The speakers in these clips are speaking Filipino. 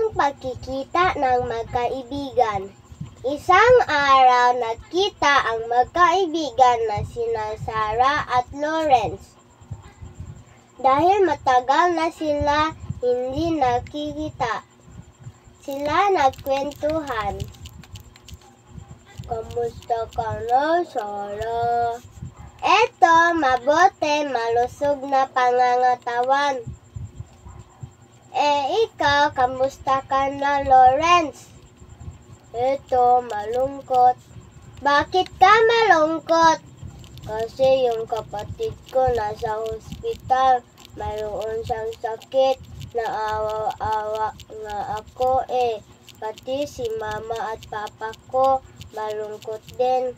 Ang pagkikita ng magkaibigan. Isang araw nagkita ang magkaibigan na sina Sarah at Lawrence. Dahil matagal na sila hindi nakikita, sila nagkwentuhan. Kamusta ka na, Sarah? Eto, mabuti, malusog na pangangatawan. Ikaw, kamusta ka na, Lawrence? Eto, malungkot. Bakit ka malungkot? Kasi yung kapatid ko nasa hospital. Mayroon siyang sakit. Naawa-awa nga ako Pati si mama at papa ko malungkot din.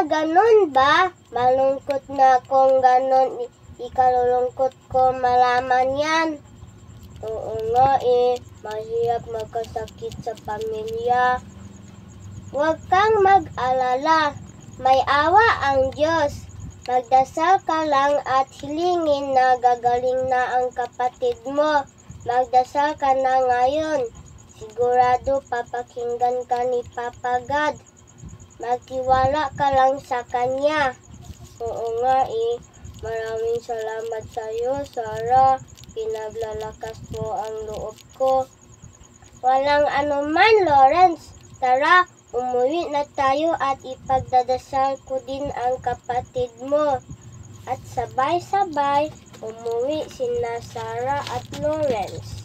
Ganun ba? Malungkot na kung ganun. Ikalulungkot ko malaman yan. Oo nga mahirap magkasakit sa pamilya. Huwag kang mag-alala. May awa ang Diyos. Magdasal ka lang at hilingin na gagaling na ang kapatid mo. Magdasal ka na ngayon. Sigurado papakinggan ka ni Papa God. Magtiwala ka lang sa Kanya. Oo nga Maraming salamat sa iyo, Sarah. Pinaglalakas mo ang loob ko. Walang anuman, Lawrence. Tara, umuwi na tayo at ipagdadasal ko din ang kapatid mo. At sabay-sabay, umuwi sina Sarah at Lawrence.